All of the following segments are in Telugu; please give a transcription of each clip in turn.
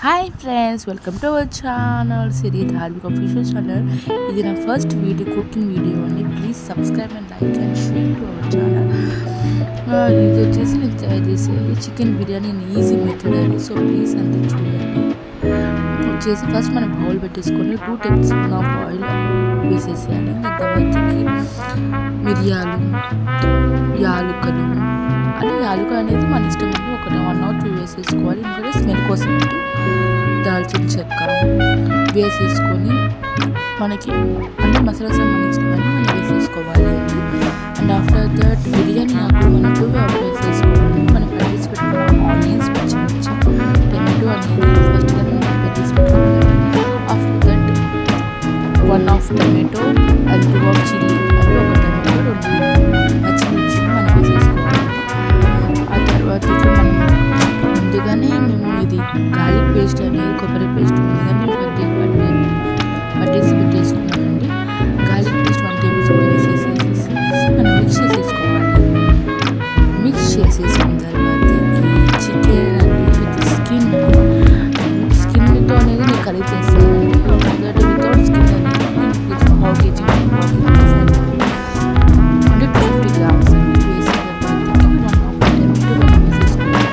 Hi friends, welcome to our channel Siri Dharmika official channel. ఇది నా ఫస్ట్ వీడియో, కుకింగ్ వీడియో అండి. Please subscribe and like and share to our channel. ఇది వచ్చేసి నేను తయారు చేసే చికెన్ బిర్యానీ ఈజీ మెథడ్ అండి. సో ప్లీజ్ అందరూ చూడండి. వచ్చేసి ఫస్ట్ మనం బౌల్ పెట్టేసుకొని 2 టేబుల్ స్పూన్ ఆఫ్ ఆయిల్ వేసేసేయాలి. తర్వాతకి మిరియాలు, యాలుకలు అంటే యాలుక అనేది మన ఇష్టం అండి. ఒక 1 or 2 వేసేసుకోవాలి. ఇంకొక స్మెల్ కోసం అంటే దాల్చిన చెక్క వేసేసుకొని మనకి అంటే మసాలా సంబంధించినవన్నీ మనం వేసేసుకోవాలి. అండ్ ఆఫ్టర్ దట్ బిర్యానీ ఆకు మనం 2 వేసేసుకోవాలి. మనం పెట్టేసి పెట్టుకున్న ఆనియన్స్, పచ్చిమిర్చి, టమాటో అనేది ఫస్ట్ పెట్టేసి పెట్టుకోవాలి. After that 1 of tomato and 2 of chilli అంటే ఒక టమాటో 2 పచ్చిమిర్చి మనం వేసేసుకోవాలి. ఆ తర్వాత మనం ముందుగానే మేము ఇది గార్లిక్ పేస్ట్ అనేది కొబ్బరి పేస్ట్ ముందుగానే పట్టేసి పెట్టేసుకున్నామండి. గార్లిక్ పేస్ట్ 1 టేబుల్ స్పూన్ వేసేసి మనం మిక్స్ చేసేసుకోవాలి. మిక్స్ చేసేసుకున్న తర్వాత చికెన్ అనేది విత్ స్కిన్తో అనేది నేను కర్రీ చేస్తానండి. వితౌట్ స్కిన్ అనేది 1 kg అంటే 250 grams అండి. వేసిన తర్వాత 1 of టమాటో వేసేసుకోవాలి.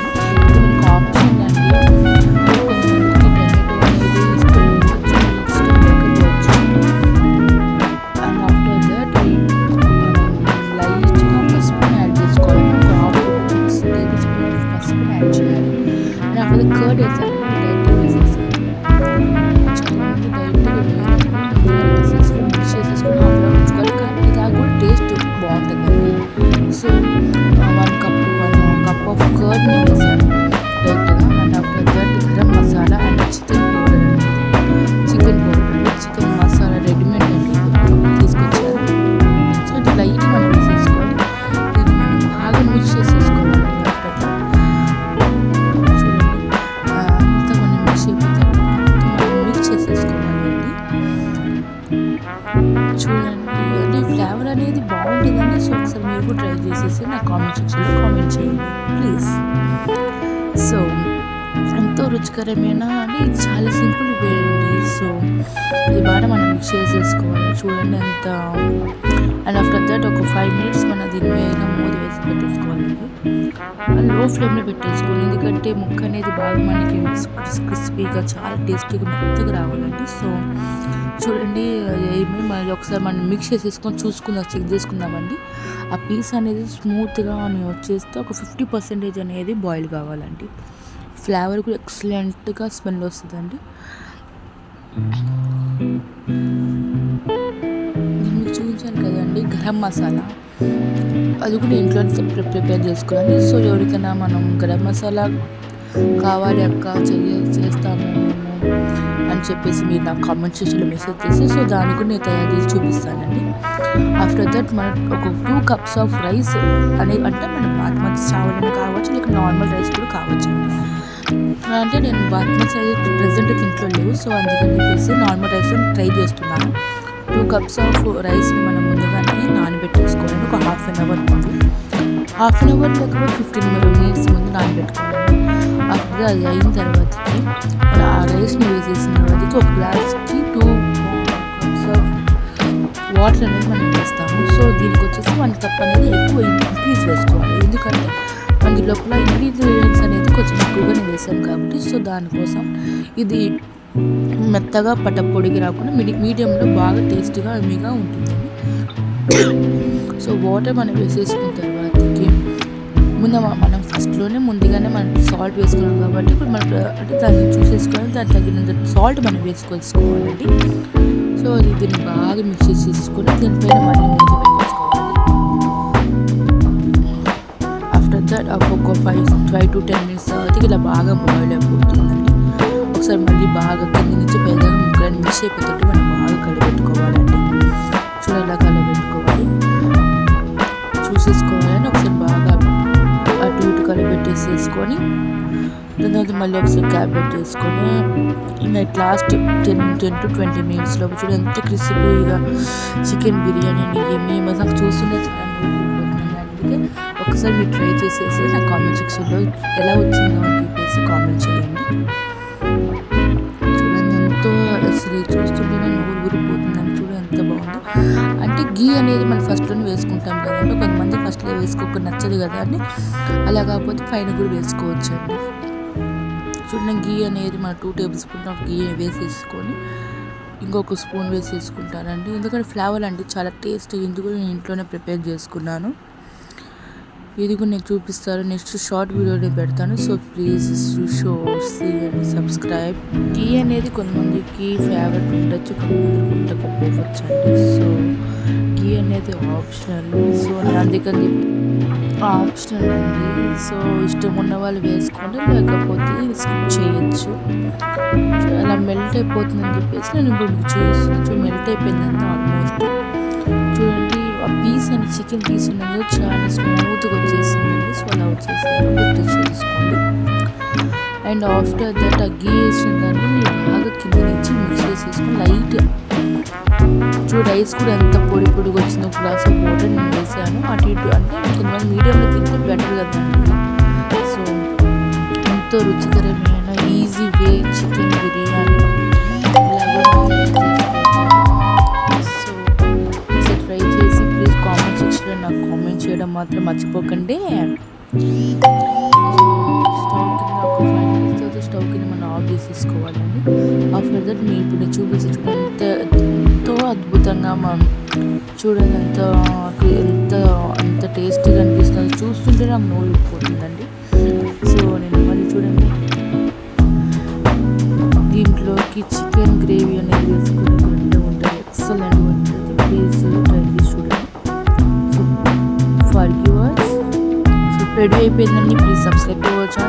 మనకు ఆప్షన్ అండి. కొంతమందికి టమాటో అనేది ఇష్టం లేకపోవచ్చు. అండ్ ఆఫ్టర్ దట్ లైట్గా పసుపుని యాడ్ చేసుకోవాలి. ఒక 1/2 టేబుల్ స్పూన్ పసుపుని యాడ్ చేయాలి. అండ్ ఆఫ్టర్ ద కర్డ్ వేసాను. డైరెక్ట్గా వేసేసాను. చాలామంది డైరెక్ట్గా వేసేసుకొని మిక్స్ చేసేసుకొని హాఫ్ అన్ అవర్ ఉంచుకోవాలి. కానీ ఇలా కూడా టేస్ట్ బాగుంటుందండి. సో 1 cup of కర్డ్ని వేసాను డైరెక్ట్గా. And after that garam masala and chicken masala readymade అండి తీసుకొచ్చారు. సో ఇది లైట్గా మనం వేసేసుకోవాలి. దీన్ని మనం బాగా మిక్స్ చేసేసుకోవాలి. ఆఫ్టర్ దట్ చూడండి అంతా మనం మిక్స్ అయిపోతే మనం మిక్స్ చేసేసుకోవాలండి. చూడండి అంటే ఫ్లేవర్ అనేది బాగుంటుందండి. సో ఒకసారి మీరు కూడా ట్రై చేసేసి నా కామెంట్ సెక్షన్లో కామెంట్ చేయండి ప్లీజ్. సో ఎంతో రుచికరమైన అంటే ఇది చాలా సింపుల్ వే అండి. సో ఇది బాగా మనం మిక్స్ చేసేసుకోవాలి. చూడండి ఎంత. అండ్ ఆఫ్టర్ దట్ ఒక 5 minutes మనం దీని మీద మూత వేసి పెట్టేసుకోవాలండి. లో ఫ్లేమ్లో పెట్టేసుకోవాలి. ఎందుకంటే ముక్క అనేది బాగా మనకి క్రిస్పీగా చాలా టేస్టీగా మెత్తగా రావాలండి. సో చూడండి మళ్ళీ ఒకసారి మనం మిక్స్ చేసేసుకొని చెక్ చేసుకుందామండి. ఆ పీస్ అనేది స్మూత్గా వచ్చేస్తే ఒక 50% అనేది బాయిల్ కావాలండి. ఫ్లేవర్ కూడా ఎక్సలెంట్గా స్మెల్ వస్తుందండి. నేను మీకు చూపించాను కదండి గరం మసాలా, అది కూడా ఇంట్లోనే ప్రిపేర్ చేసుకోవాలి. సో ఎవరికైనా మనం గరం మసాలా కావాలి అక్క చేస్తాము మేము అని చెప్పేసి మీరు నాకు కామెంట్ సెక్షన్లో మెసేజ్ చేస్తే సో దాన్ని కూడా నేను తయారు చేసి చూపిస్తానండి. ఆఫ్టర్ దట్ మనం ఒక 2 cups ఆఫ్ రైస్ అనేది అంటే మనం బాస్మతి చావల్ కావచ్చు, లేక నార్మల్ రైస్ కూడా కావచ్చు అండి. అంటే నేను బాస్మతి రైస్ ప్రెజెంట్ ఇంట్లో లేవు. సో అందుకని చెప్పేసి నార్మల్ రైస్ ట్రై చేస్తున్నాను. 2 cups ఆఫ్ రైస్ని మనం ముందుగానే నానబెట్టేసుకోవాలి. ఒక హాఫ్ అన్ అవర్ లేకపోతే 15 minutes ముందు నానబెట్టుకోవాలి. అప్పుడు అది అయిన తర్వాతకి మనం ఆ రైస్ని వేసేసిన తర్వాతకి ఒక గ్లాస్కి 2 cups ఆఫ్ వాటర్ అనేది మనం వేస్తాము. సో దీనికి వచ్చేసి 1 cup అనేది ఎక్కువ ఇంక్రీజ్ వేసుకోవాలి. ఎందుకంటే మన లోపల ఇంగ్రీడియంట్స్ అనేది కొంచెం ఎక్కువగానే వేసాం కాబట్టి. సో దానికోసం ఇది మెత్తగా పట్టపొడికి రాకుండా మీడియంలో బాగా టేస్టీగా అమ్మిగా ఉంటుందండి. సో వాటర్ మనం వేసేసుకున్న తర్వాతకి మనం ఫస్ట్లోనే ముందుగానే మనం సాల్ట్ వేసుకున్నాం కాబట్టి ఇప్పుడు మనం అంటే దాన్ని చూసేసుకొని దానికి తగినంత సాల్ట్ మనం వేసుకోవాలండి. సో దీన్ని బాగా మిక్స్ చేసేసుకొని దీనిపైన మళ్ళీ మూత పెట్టేసుకోవాలి. ఆఫ్టర్ దట్ ఒక 5 to 10 minutes తర్వాత ఇలా బాగా బాయిల్ అయిపోతుందండి. ఒకసారి మళ్ళీ బాగా కింద నుంచి పైగా ముక్కలను మిక్స్ అయిపోతుంటే మనం బాగా కలిపెట్టుకోవాలండి. చూడలా కలిపెట్టుకోవాలి, చూసేసుకోవాలని ఒకసారి బాగా అటు ఇటు కలిపెట్టేసేసుకొని దాని తర్వాత మళ్ళీ ఒకసారి క్యాప్ పెట్టేసుకొని ఇంకా లాస్ట్ 10 to 20 minutes లోపు చూడ ఎంత క్రిస్పీగా చికెన్ బిర్యానీ అండి. నాకు చూస్తుంటే చాలా నూరిపోతుందండి. అందుకే ఒకసారి మీరు ట్రై చేసేసి నా కామెంట్ సెక్షన్లో ఎలా వచ్చిందో అని చెప్పేసి కామెంట్ చేయండి. గీ అనేది మనం ఫస్ట్లోనే వేసుకుంటాం కదండి. కొంతమంది ఫస్ట్లో వేసుకోక నచ్చదు కదా అని, అలా కాకపోతే పైన కూడా వేసుకోవచ్చు అండి. చూడండి గీ అనేది మన 2 టేబుల్ స్పూన్ ఆఫ్ గీ వేసేసుకొని ఇంకొక స్పూన్ వేసేసుకుంటానండి. ఎందుకంటే ఫ్లేవర్ అంటే చాలా టేస్ట్, ఇది కూడా నేను ఇంట్లోనే ప్రిపేర్ చేసుకున్నాను. ఇది కూడా నేను చూపిస్తాను, నెక్స్ట్ షార్ట్ వీడియోని పెడతాను. So please see and subscribe. గీ అనేది కొంతమందికి ఫేవరెట్ ఉండొచ్చు, కొంతమందికి ఉండకపోవచ్చు అండి. సో గీ అనేది ఆప్షనల్, సో నేను అందుకని ఆప్షనల్ అండి. సో ఇష్టం ఉన్న వాళ్ళు వేసుకోండి, లేకపోతే స్కిప్ చేయొచ్చు. అలా మెల్ట్ అయిపోతుందని చెప్పేసి నేను ఇప్పుడు మీకు చూపిస్తున్నాను. మెల్ట్ అయిపోయిందంతా ఆల్మోస్ట్. చూడండి ఆ పీస్ అని చికెన్ పీస్ ఉన్నది చాలా స్మూత్గా వచ్చేసిందండి. సో అలా వచ్చేసాను, టచ్ చేసుకోండి. అండ్ ఆఫ్టర్ దట్ ఆ గీ వేసిన దాన్ని మీరు బాగా కింద నుంచి మిక్స్ చేసేసుకొని లైట్ రైస్ కూడా ఎంత పొడి పొడిగా వచ్చిందో, గ్లాస్ ఆఫ్ వాటర్ నేను వేసాను. అటు ఇటు అంటే కొంతమంది మీడియంలో తింటే బెటర్ కదండి. సో ఎంతో రుచికరమైన easy way chicken biryani try చేసి ప్లీజ్ కామెంట్ సెక్షన్లో నాకు కామెంట్ చేయడం మాత్రం మర్చిపోకండి. స్టవ్ కింద మనం ఆఫ్ చేసేసుకోవాలండి. ఆఫ్టర్ దట్ మీరు ఇప్పుడు చూపించి ఎంతో అద్భుతంగా చూడండి ఎంత టేస్టీగా అనిపిస్తుంది. చూస్తుంటే నాకు నోరు ఉడిపోతుందండి. సో నేను మళ్ళీ చూడండి దీంట్లోకి చికెన్ గ్రేవీ అనేది వేసుకుని ఉంటుంది, ఎక్సలెంట్ ఉంటుంది. ప్లీజ్ ట్రై చేసి చూడండి. So for yours, so ready అయిపోయిందండి. ప్లీజ్ సబ్స్క్రైబ్ అవ్వచ్చు.